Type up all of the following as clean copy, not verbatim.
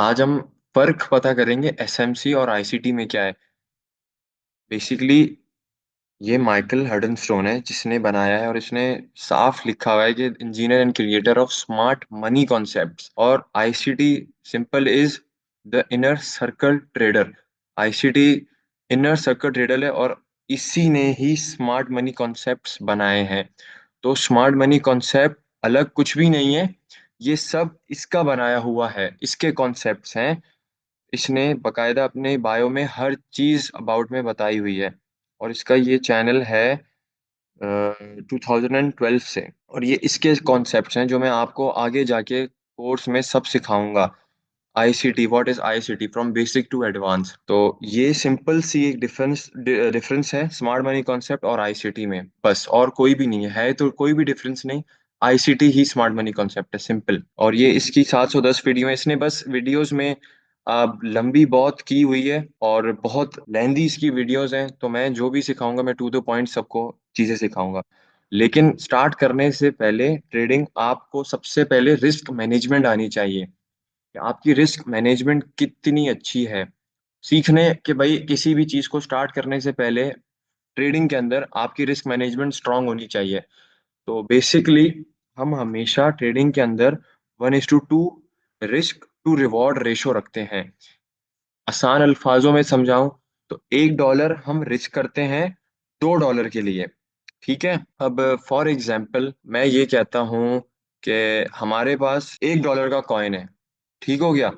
आज हम फर्क पता करेंगे एसएमसी और आईसीटी में क्या है। बेसिकली ये माइकल हडनस्टोन है जिसने बनाया है, और इसने साफ लिखा हुआ है कि engineer and creator of smart money concepts. और ICT simple is the inner circle trader. ICT inner circle trader है, और इसी ने ही स्मार्ट मनी कॉन्सेप्ट्स बनाए हैं। तो स्मार्ट मनी कॉन्सेप्ट अलग कुछ भी नहीं है, ये सब इसका बनाया हुआ है, इसके कॉन्सेप्ट्स हैं। इसने बकायदा अपने बायो में हर चीज अबाउट में बताई हुई है, और इसका ये चैनल है 2012 से। और ये इसके कॉन्सेप्ट्स हैं जो मैं आपको आगे जाके कोर्स में सब सिखाऊंगा। ICT, what is ICT from basic to advance. तो ये सिंपल सी एक डिफरेंस डिफरेंस है स्मार्ट मनी कॉन्सेप्ट और आईसीटी में, बस। और कोई भी नहीं है तो कोई भी डिफरेंस नहीं। आईसीटी ही स्मार्ट मनी कॉन्सेप्ट है, सिंपल। और ये इसकी 710 वीडियो है। इसने बस वीडियोस में लंबी बहुत की हुई है, और बहुत लेंदी इसकी वीडियोस हैं। तो मैं जो भी सिखाऊंगा, मैं टू द पॉइंट सबको चीजें सिखाऊंगा। लेकिन स्टार्ट करने से पहले ट्रेडिंग, आपको सबसे पहले रिस्क मैनेजमेंट आनी चाहिए कि आपकी रिस्क मैनेजमेंट कितनी अच्छी है। सीखने कि भाई किसी भी चीज को स्टार्ट करने से पहले ट्रेडिंग के अंदर आपकी रिस्क मैनेजमेंट स्ट्रांग होनी चाहिए। तो बेसिकली हम हमेशा ट्रेडिंग के अंदर 1:2 रिस्क टू रिवॉर्ड रेशो रखते हैं। आसान अल्फाजों में समझाऊं तो $1 हम रिस्क करते हैं $2 के लिए। ठीक है। अब फॉर एग्जाम्पल मैं ये कहता हूँ कि हमारे पास $1 का कॉइन है। ठीक हो गया।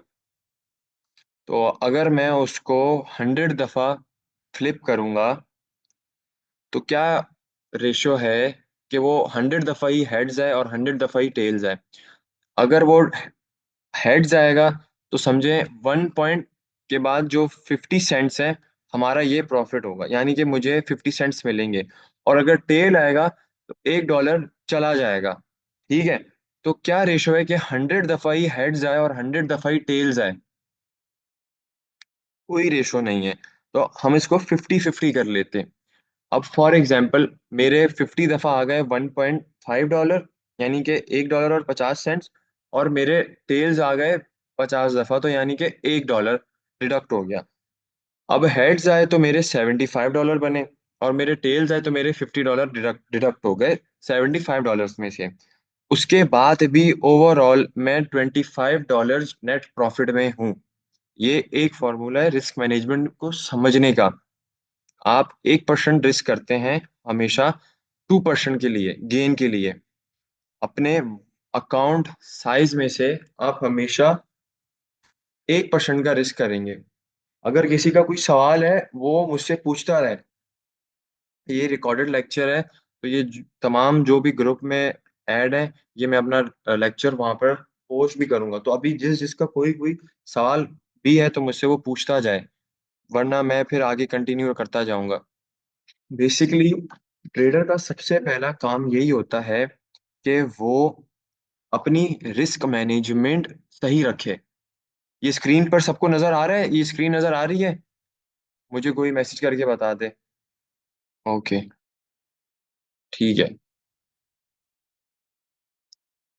तो अगर मैं उसको 100 दफा फ्लिप करूंगा, तो क्या रेशियो है कि वो 100 दफा ही हेड्स आए और 100 दफा ही टेल्स आए। अगर वो हेड्स आएगा तो समझे 1 पॉइंट के बाद जो 50 सेंट्स है, हमारा ये प्रॉफिट होगा, यानी कि मुझे 50 सेंट्स मिलेंगे। और अगर टेल आएगा तो $1 चला जाएगा। ठीक है। तो क्या रेशो है कि 100 दफा ही हेड्स आए और 100 दफा ही टेल्स आए? कोई रेशो नहीं है। तो हम इसको 50-50 कर लेते हैं। अब फॉर एग्जाम्पल मेरे 50 दफा आ गए $1.5, यानी कि $1.50। और मेरे टेल्स आ गए 50 दफा, तो यानी कि $1 डिडक्ट हो गया। अब हेड्स आए तो मेरे $75 बने, और मेरे टेल्स आए तो मेरे $50 डिडक्ट डिडक्ट हो गए $75 में से। उसके बाद भी ओवरऑल मैं $25 नेट प्रॉफिट में हूँ। ये एक फॉर्मूला है रिस्क मैनेजमेंट को समझने का। आप 1% रिस्क करते हैं हमेशा 2% के लिए, गेन के लिए। अपने अकाउंट साइज में से आप हमेशा 1% का रिस्क करेंगे। अगर किसी का कोई सवाल है वो मुझसे पूछता रहे। ये रिकॉर्डेड लेक्चर है, तो ये तमाम जो भी ग्रुप में ऐड है, ये मैं अपना लेक्चर वहां पर पोस्ट भी करूंगा। तो अभी जिस जिसका कोई कोई सवाल भी है तो मुझसे वो पूछता जाए, वरना मैं फिर आगे कंटिन्यू करता जाऊंगा। बेसिकली ट्रेडर का सबसे पहला काम यही होता है कि वो अपनी रिस्क मैनेजमेंट सही रखे। ये स्क्रीन पर सबको नजर आ रहा है? ये स्क्रीन नजर आ रही है? मुझे कोई मैसेज करके बता दे। ओके, ठीक है।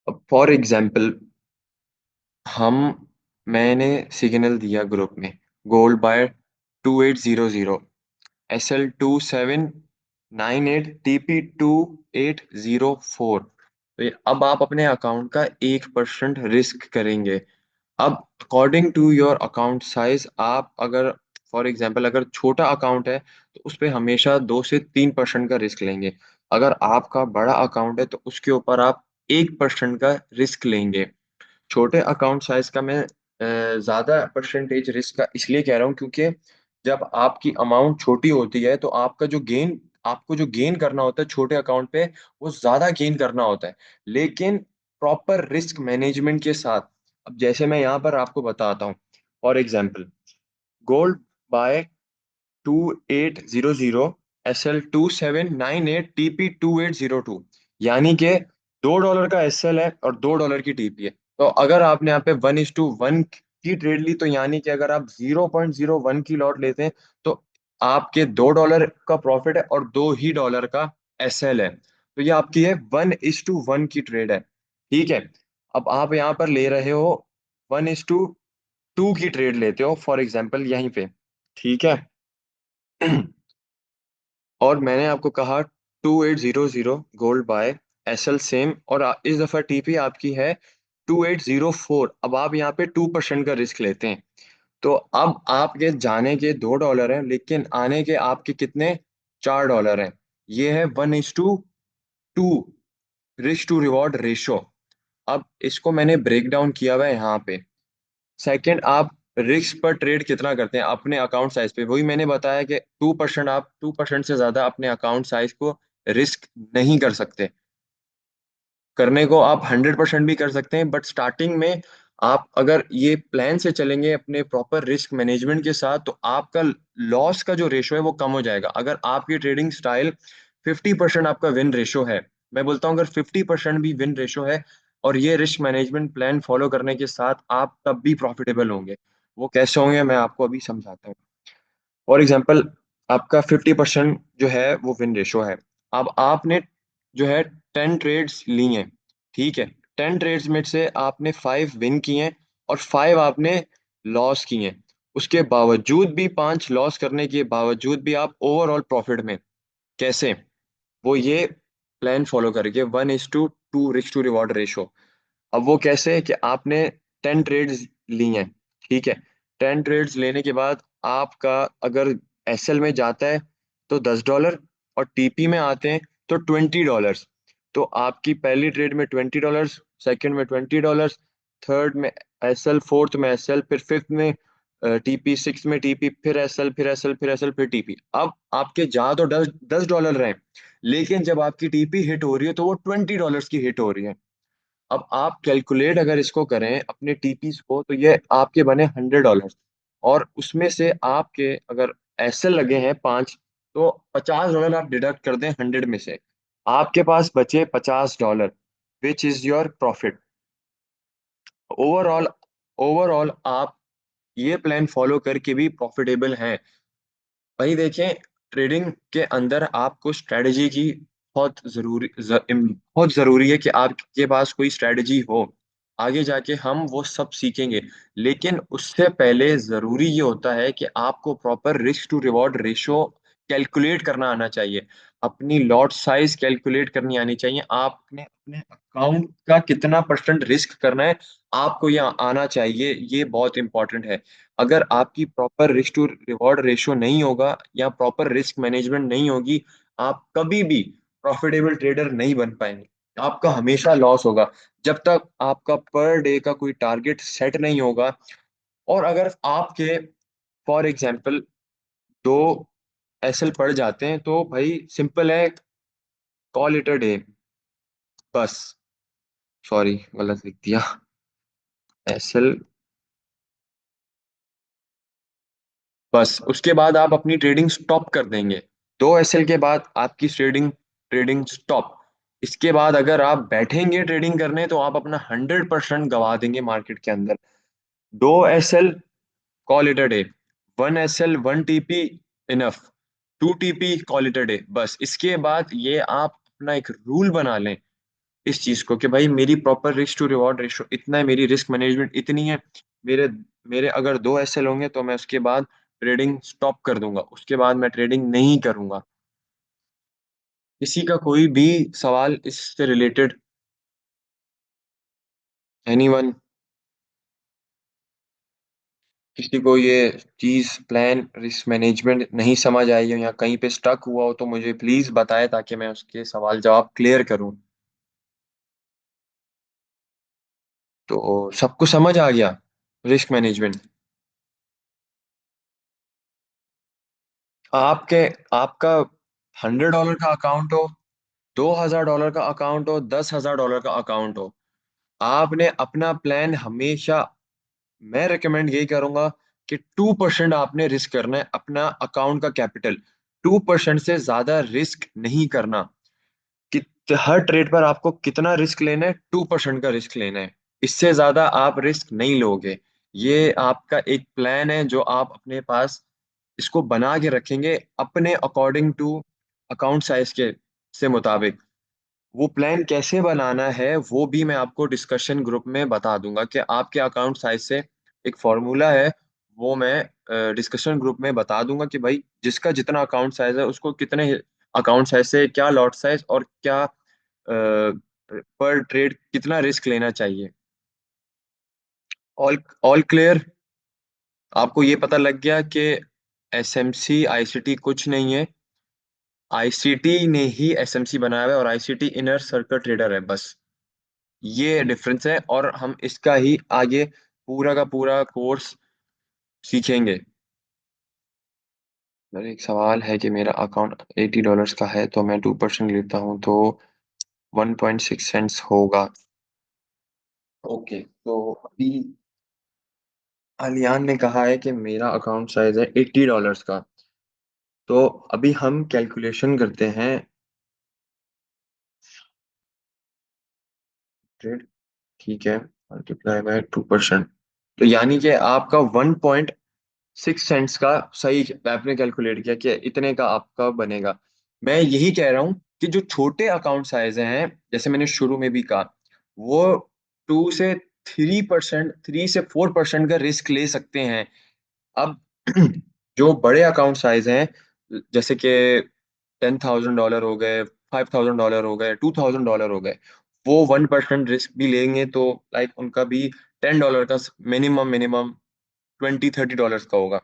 अब फॉर एग्जांपल हम मैंने सिग्नल दिया ग्रुप में, गोल्ड बाय 2800, SL2798, TP2804। तो अब आप अपने अकाउंट का 1% रिस्क करेंगे। अब according to your account size, आप अगर फॉर एग्जांपल अगर छोटा अकाउंट है तो उस पे हमेशा 2 से 3% का रिस्क लेंगे। अगर आपका बड़ा अकाउंट है तो उसके ऊपर आप 1% का रिस्क लेंगे। छोटे अकाउंट साइज का मैं ज्यादा परसेंटेज रिस्क का इसलिए कह रहा हूँ क्योंकि जब आपकी अमाउंट छोटी होती है तो आपको जो गेन करना होता है छोटे अकाउंट पे, वो ज्यादा गेन करना होता है, लेकिन प्रॉपर रिस्क मैनेजमेंट के साथ। अब जैसे मैं यहाँ पर आपको बताता हूँ, for example gold bye 2800, SL2798, TP2802, यानी कि $2 का SL है और $2 की TP है। तो अगर आपने यहाँ पे 1:1 की ट्रेड ली, तो यानी कि अगर आप 0.01 की लॉट लेते हैं तो आपके $2 का प्रॉफिट है और $2 का SL है। तो ये आपकी है 1:1 की ट्रेड है। ठीक है। अब आप यहाँ पर ले रहे हो 1:2 टू की ट्रेड लेते हो फॉर एग्जांपल यहीं पे, ठीक है। और मैंने आपको कहा 2800 गोल्ड बाय, एसएल सेम, और इस दफा टीपी आपकी है 2804। अब आप यहाँ पे 2% का रिस्क लेते हैं। तो अब आपके जाने के $2 हैं, लेकिन आने के आपके कितने, $4 हैं। ये है 1:2 रिस्क टू रिवॉर्ड रेशो। अब इसको मैंने ब्रेक डाउन किया हुआ है यहाँ पे। सेकंड, आप रिस्क पर ट्रेड कितना करते हैं अपने अकाउंट साइज पे, वही मैंने बताया कि 2%, आप 2% से ज्यादा अपने अकाउंट साइज को रिस्क नहीं कर सकते। करने को आप 100% भी कर सकते हैं, बट स्टार्टिंग में आप अगर ये प्लान से चलेंगे अपने प्रॉपर रिस्क मैनेजमेंट के साथ, तो आपका लॉस का जो रेशो है वो कम हो जाएगा। अगर आपकी ट्रेडिंग स्टाइल 50% आपका विन रेशो है, मैं बोलता हूँ अगर 50% भी विन रेशो है, और ये रिस्क मैनेजमेंट प्लान फॉलो करने के साथ, आप तब भी प्रॉफिटेबल होंगे। वो कैसे होंगे मैं आपको अभी समझाता हूँ। फॉर एग्जाम्पल, आपका 50% जो है वो विन रेशो है। अब आपने जो है 10 ट्रेड्स ली हैं, ठीक है। 10 ट्रेड्स में से आपने 5 विन किए हैं, और 5 आपने लॉस किए हैं। उसके बावजूद भी, 5 लॉस करने के बावजूद भी आप ओवरऑल प्रॉफिट में। कैसे? वो ये प्लान फॉलो करके 1:2 रिस्क टू रिवॉर्ड रेशो। अब वो कैसे है कि आपने 10 ट्रेड्स ली हैं, ठीक है। 10 ट्रेड्स लेने के बाद आपका अगर एसएल में जाता है तो $10, और टीपी में आते हैं तो $20। तो आपकी पहली ट्रेड में $20, सेकंड में $20, थर्ड में एसएल, फोर्थ में एसएल, फिर फिफ्थ में टीपी, सिक्स में टीपी, फिर एसएल, फिर एसएल, फिर एसएल, फिर टीपी। अब आपके जा तो दस $10 रहे, लेकिन जब आपकी टीपी हिट हो रही है तो वो $20 की हिट हो रही है। अब आप कैलकुलेट अगर इसको करें अपने टीपीस को, तो ये आपके बने $100। और उसमें से आपके अगर ऐसे लगे हैं 5, तो $50 आप डिडक्ट कर दें 100 में से, आपके पास बचे $50, which is your profit. Overall, overall आप ये प्लान फॉलो करके भी प्रॉफिटेबल हैं। भाई देखें, ट्रेडिंग के अंदर आपको स्ट्रेटजी की बहुत जरूरी है कि आपके पास कोई स्ट्रेटजी हो। आगे जाके हम वो सब सीखेंगे, लेकिन उससे पहले जरूरी ये होता है कि आपको proper risk to reward ratio calculate करना आना चाहिए। अपनी लॉट साइज कैलकुलेट करनी आनी चाहिए। आपने अपने अकाउंट का कितना परसेंट रिस्क करना है, आपको ये आना चाहिए। ये बहुत इंपॉर्टेंट है। अगर आपकी proper risk to reward ratio नहीं होगा, या प्रॉपर रिस्क मैनेजमेंट नहीं होगी, आप कभी भी प्रॉफिटेबल ट्रेडर नहीं बन पाएंगे। आपका हमेशा लॉस होगा जब तक आपका पर डे का कोई टारगेट सेट नहीं होगा। और अगर आपके फॉर एग्जांपल 2 एसएल पड़ जाते हैं, तो भाई सिंपल है, कॉल इट अ डे, बस। सॉरी, गलत लिख दिया। एसएल, बस उसके बाद आप अपनी ट्रेडिंग स्टॉप कर देंगे। 2 एसएल के बाद आपकी ट्रेडिंग ट्रेडिंग स्टॉप। इसके बाद अगर आप बैठेंगे ट्रेडिंग करने, तो आप अपना 100% गवा देंगे मार्केट के अंदर। 2 SL, call it a day. 1 SL, 1 TP, enough. 2 TP, call it a day, बस। इसके बाद ये आप अपना एक रूल बना लें इस चीज को, कि भाई मेरी proper risk to reward ratio इतना है, मेरी रिस्क मैनेजमेंट इतनी है। मेरे मेरे अगर 2 एसएल होंगे, तो मैं उसके बाद ट्रेडिंग स्टॉप कर दूंगा, उसके बाद मैं ट्रेडिंग नहीं करूंगा। किसी का कोई भी सवाल इससे रिलेटेड? एनीवन? किसी को ये चीज, प्लान रिस्क मैनेजमेंट नहीं समझ आई हो, या कहीं पे स्टक हुआ हो, तो मुझे प्लीज बताए, ताकि मैं उसके सवाल जवाब क्लियर करूं। तो सबको समझ आ गया रिस्क मैनेजमेंट? आपके आपका $100 का अकाउंट हो, $2,000 का अकाउंट हो, $10,000 का अकाउंट हो, आपने अपना प्लान हमेशा, मैं रिकमेंड यही करूंगा कि 2% आपने रिस्क करना है अपना अकाउंट का कैपिटल। 2% से ज्यादा रिस्क नहीं करना। कि हर ट्रेड पर आपको कितना रिस्क लेना है, 2% का रिस्क लेना है। इससे ज्यादा आप रिस्क नहीं लोगे। ये आपका एक प्लान है जो आप अपने पास इसको बना के रखेंगे अपने अकॉर्डिंग टू अकाउंट साइज के से मुताबिक। वो प्लान कैसे बनाना है वो भी मैं आपको डिस्कशन ग्रुप में बता दूंगा, कि आपके अकाउंट साइज से एक फॉर्मूला है, वो मैं डिस्कशन ग्रुप में बता दूंगा कि भाई जिसका जितना अकाउंट साइज है उसको कितने अकाउंट साइज से क्या लॉट साइज और क्या पर ट्रेड कितना रिस्क लेना चाहिए। All all clear. आपको ये पता लग गया कि एसएमसी आईसीटी कुछ नहीं है, आईसीटी ने ही एसएमसी बनाया हुआ है, और आईसीटी इनर सर्किट ट्रेडर है बस। ये डिफरेंस है, और हम इसका ही आगे पूरा का पूरा कोर्स सीखेंगे। मेरा एक सवाल है कि मेरा अकाउंट $80 का है, तो मैं 2% लेता हूँ तो 1.6 सेंट्स होगा। ओके, तो अभी अलियान ने कहा है कि मेरा अकाउंट साइज है $80 का। तो अभी हम कैलकुलेशन करते हैं। ट्रेड, ठीक है, मल्टीप्लाई बाय 2%। तो यानी कि आपका 1.6 सेंट्स का सही आपने कैलकुलेट किया कि इतने का आपका बनेगा। मैं यही कह रहा हूं कि जो छोटे अकाउंट साइज हैं, जैसे मैंने शुरू में भी कहा, वो 2 से 3%, 3 से 4% का रिस्क ले सकते हैं। अब जो बड़े अकाउंट साइज हैं, जैसे कि $10,000 हो गए, $5,000 हो गए, $2,000 हो गए, वो 1% रिस्क भी लेंगे तो लाइक उनका भी $10 का मिनिमम मिनिमम $20-30 का होगा।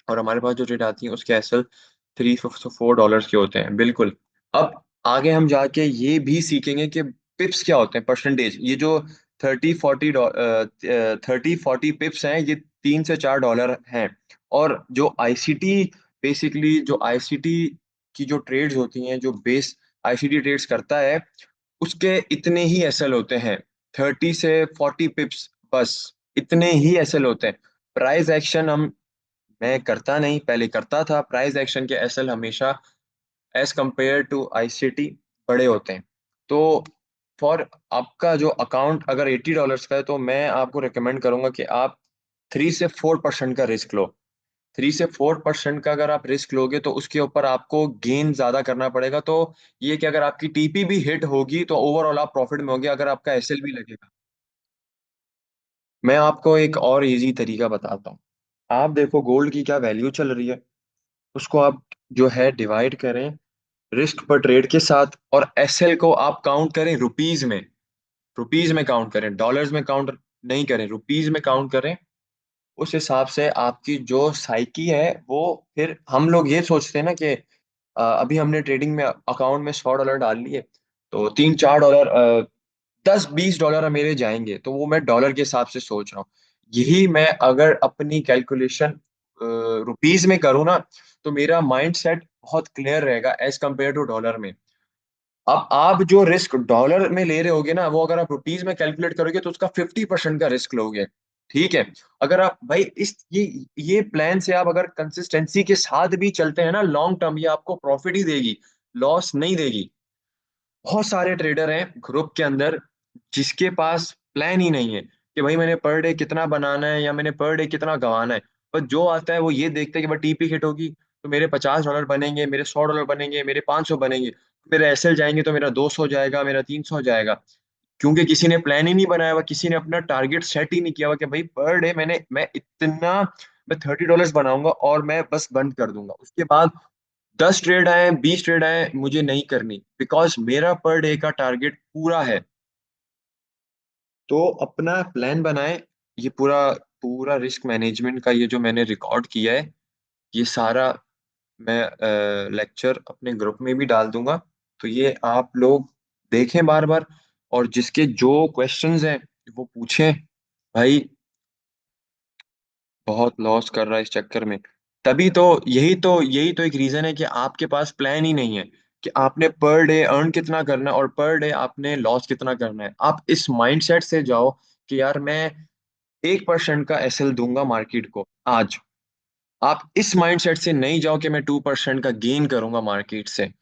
और हमारे पास जो रेट आती है उसके एसएल $3-4 के होते हैं, बिल्कुल। अब आगे हम जाके ये भी सीखेंगे कि पिप्स क्या होते हैं, परसेंटेज। ये जो 30-40 पिप्स हैं, ये $3 से $4 हैं। और जो आईसीटी, बेसिकली जो आईसीटी की जो ट्रेड्स होती हैं, जो बेस आईसीटी ट्रेड्स करता है, उसके इतने ही एसएल होते हैं, 30 से 40 पिप्स, बस इतने ही एसएल होते हैं। प्राइस एक्शन हम मैं करता नहीं, पहले करता था। प्राइस एक्शन के एसएल हमेशा एज कंपेयर टू आईसीटी बड़े होते हैं। तो फॉर आपका जो अकाउंट अगर $80 का है, तो मैं आपको रिकमेंड करूंगा कि आप 3 से 4% का रिस्क लो। 3 से 4% का अगर आप रिस्क लोगे तो उसके ऊपर आपको गेन ज्यादा करना पड़ेगा। तो ये कि अगर आपकी टीपी भी हिट होगी तो ओवरऑल आप प्रॉफिट में होगे, अगर आपका एसएल भी लगेगा। मैं आपको एक और इजी तरीका बताता हूँ। आप देखो गोल्ड की क्या वैल्यू चल रही है, उसको आप जो है डिवाइड करें रिस्क पर ट्रेड के साथ, और एसएल को आप काउंट करें रुपीज में। रुपीज में काउंट करें, डॉलर्स में काउंट नहीं करें, रुपीज में काउंट करें। उस हिसाब से आपकी जो साइकी है वो, फिर हम लोग ये सोचते हैं ना कि अभी हमने ट्रेडिंग में अकाउंट में $100 डाल लिए, तो $3-4 $10-20 मेरे जाएंगे, तो वो मैं डॉलर के हिसाब से सोच रहा हूँ। यही मैं अगर अपनी कैलकुलेशन रुपीज में करूँ ना, तो मेरा माइंड सेट बहुत क्लियर रहेगा एज कंपेयर टू डॉलर में। अब आप जो रिस्क डॉलर में ले रहे होगे ना, वो अगर आप रुपीज में कैलकुलेट करोगे तो उसका 50% का रिस्क लोगे। ठीक है। अगर आप भाई इस ये प्लान से आप अगर कंसिस्टेंसी के साथ भी चलते हैं ना, लॉन्ग टर्म ये आपको प्रॉफिट ही देगी, लॉस नहीं देगी। बहुत सारे ट्रेडर हैं ग्रुप के अंदर जिसके पास प्लान ही नहीं है कि भाई मैंने पर डे कितना बनाना है या मैंने पर डे कितना गंवाना है। पर जो आता है वो ये देखते हैं कि भाई टीपी हिट होगी तो मेरे $50 बनेंगे, मेरे $100 बनेंगे, मेरे 500 बनेंगे, मेरे एसएल जाएंगे तो मेरा 200 जाएगा, मेरा 300 जाएगा। क्योंकि किसी ने प्लान ही नहीं बनाया हुआ, किसी ने अपना टारगेट सेट ही नहीं किया हुआ कि भाई पर डे मैं इतना, मैं $30 बनाऊंगा और मैं बस बंद कर दूंगा। उसके बाद 10 ट्रेड आए, 20 ट्रेड आए, मुझे नहीं करनी, बिकॉज मेरा पर डे का टारगेट पूरा है। तो अपना प्लान बनाए। ये पूरा पूरा रिस्क मैनेजमेंट का ये जो मैंने रिकॉर्ड किया है, ये सारा मैं लेक्चर अपने ग्रुप में भी डाल दूंगा। तो ये आप लोग देखें बार बार, और जिसके जो क्वेश्चंस हैं वो पूछें। भाई बहुत लॉस कर रहा है इस चक्कर में। तभी तो यही तो एक रीजन है कि आपके पास प्लान ही नहीं है कि आपने पर डे अर्न कितना करना है और पर डे आपने लॉस कितना करना है। आप इस माइंडसेट से जाओ कि यार मैं 1% का एसएल दूंगा मार्केट को आज। आप इस माइंडसेट से नहीं जाओ कि मैं 2% का गेन करूंगा मार्केट से।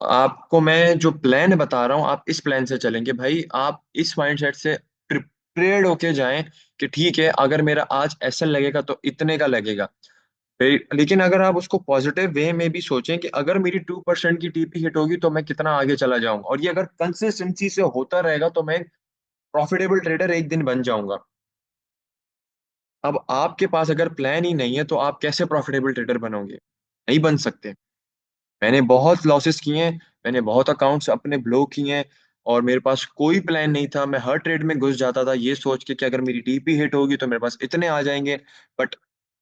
आपको मैं जो प्लान बता रहा हूँ, आप इस प्लान से चलेंगे भाई। आप इस माइंडसेट से प्रिपेयर्ड होके जाएं कि ठीक है, अगर मेरा आज एसएल लगेगा तो इतने का लगेगा। लेकिन अगर आप उसको पॉजिटिव वे में भी सोचें कि अगर मेरी 2% की टीपी हिट होगी तो मैं कितना आगे चला जाऊंगा, और ये अगर कंसिस्टेंसी से होता रहेगा तो मैं प्रॉफिटेबल ट्रेडर एक दिन बन जाऊंगा। अब आपके पास अगर प्लान ही नहीं है तो आप कैसे प्रॉफिटेबल ट्रेडर बनोगे? नहीं बन सकते। मैंने बहुत लॉसेस किए हैं, मैंने बहुत अकाउंट्स अपने ब्लॉक किए हैं, और मेरे पास कोई प्लान नहीं था। मैं हर ट्रेड में घुस जाता था ये सोच के कि अगर मेरी टीपी हिट होगी तो मेरे पास इतने आ जाएंगे। बट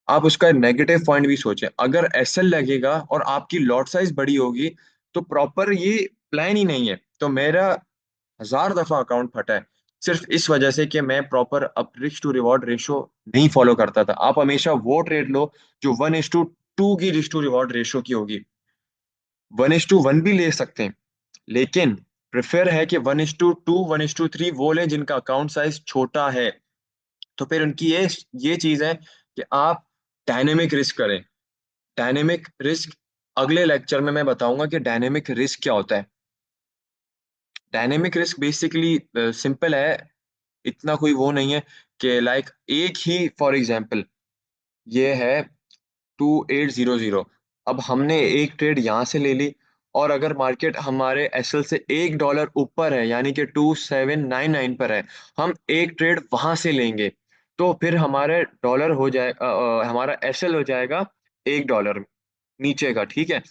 आप उसका नेगेटिव पॉइंट भी सोचें, अगर एसएल लगेगा और आपकी लॉट साइज बड़ी होगी तो प्रॉपर ये प्लान ही नहीं है। तो मेरा 1000 दफा अकाउंट फटा है सिर्फ इस वजह से कि मैं proper up risk to reward ratio नहीं फॉलो करता था। आप हमेशा वो ट्रेड लो जो 1:2 की रिस्क टू रिवॉर्ड रेशो की होगी। 1:1 भी ले सकते हैं, लेकिन प्रेफर है कि 1:2 1:3 वो लें जिनका अकाउंट साइज छोटा है। तो फिर उनकी ये चीज है कि आप डायनेमिक रिस्क करें। डायनेमिक रिस्क अगले लेक्चर में मैं बताऊंगा कि डायनेमिक रिस्क क्या होता है। डायनेमिक रिस्क बेसिकली सिंपल है, इतना कोई वो नहीं है कि लाइक एक ही फॉर एग्जांपल ये है 2800। अब हमने एक ट्रेड यहाँ से ले ली, और अगर मार्केट हमारे एसएल से $1 ऊपर है यानी कि 2799 पर है, हम एक ट्रेड वहां से लेंगे, तो फिर हमारे डॉलर हो जाए हमारा एसएल हो जाएगा $1 नीचे का, ठीक है।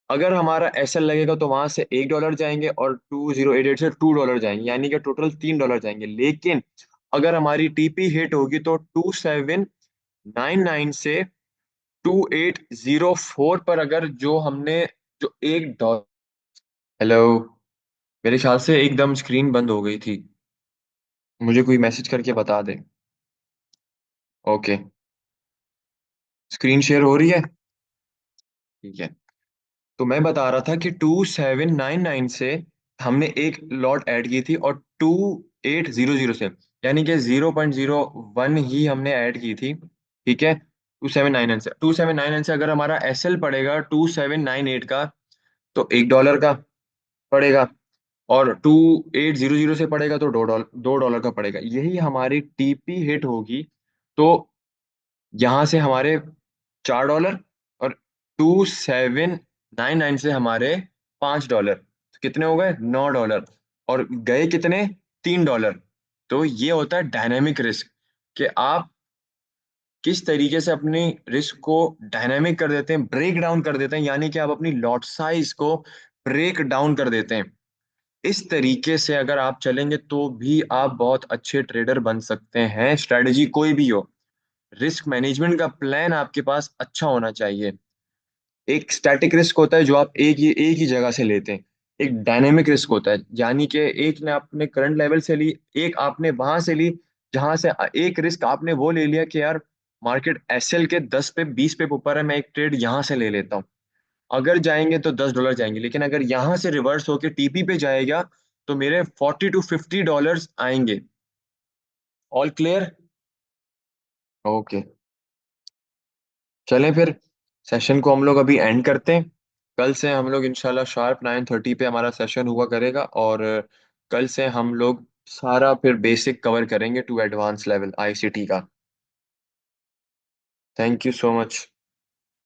अगर हमारा एसएल लगेगा तो वहां से $1 जाएंगे और 2088 से $2 जाएंगे, यानी कि टोटल $3 जाएंगे। लेकिन अगर हमारी टीपी हिट होगी तो 2799 से 2804 पर, अगर जो हमने जो $1। हेलो, मेरे ख्याल से एकदम स्क्रीन बंद हो गई थी, मुझे कोई मैसेज करके बता दे। ओके, स्क्रीन शेयर हो रही है? ठीक है। तो मैं बता रहा था कि 2799 से हमने एक लॉट ऐड की थी, और 2800 से, यानी कि 0.01 ही हमने ऐड की थी, ठीक है। 2799 से अगर हमारा एसएल पड़ेगा 2798 का, तो $1 का पड़ेगा, और 2800 से पड़ेगा तो $2 का पड़ेगा। यही हमारी टीपी हिट होगी तो यहाँ से हमारे $4, और 2799 से हमारे $5, तो कितने हो गए? $9। और गए कितने? $3। तो ये होता है डायनेमिक रिस्क, कि आप किस तरीके से अपनी रिस्क को डायनेमिक कर देते हैं, ब्रेक डाउन कर देते हैं, यानी कि आप अपनी लॉट साइज को ब्रेक डाउन कर देते हैं। इस तरीके से अगर आप चलेंगे तो भी आप बहुत अच्छे ट्रेडर बन सकते हैं, स्ट्रेटजी कोई भी हो। रिस्क मैनेजमेंट का प्लान आपके पास अच्छा होना चाहिए। एक स्टैटिक रिस्क होता है जो आप एक ही जगह से लेते हैं। एक डायनेमिक रिस्क होता है, यानी कि एक ने आपने करंट लेवल से ली, एक आपने वहां से ली जहां से एक रिस्क आपने वो ले लिया कि यार मार्केट एसएल के 10 पे 20 पे ऊपर है, मैं एक ट्रेड यहाँ से ले लेता हूँ। अगर जाएंगे तो $10 जाएंगे, लेकिन अगर यहाँ से रिवर्स होके टीपी पे जाएगा तो मेरे $40 to $50 आएंगे। All clear? ओके, चलें फिर सेशन को हम लोग अभी एंड करते हैं। कल से हम लोग इंशाल्लाह शार्प 9:30 पे हमारा सेशन हुआ करेगा, और कल से हम लोग सारा फिर बेसिक कवर करेंगे टू एडवांस लेवल आईसीटी का। Thank you so much.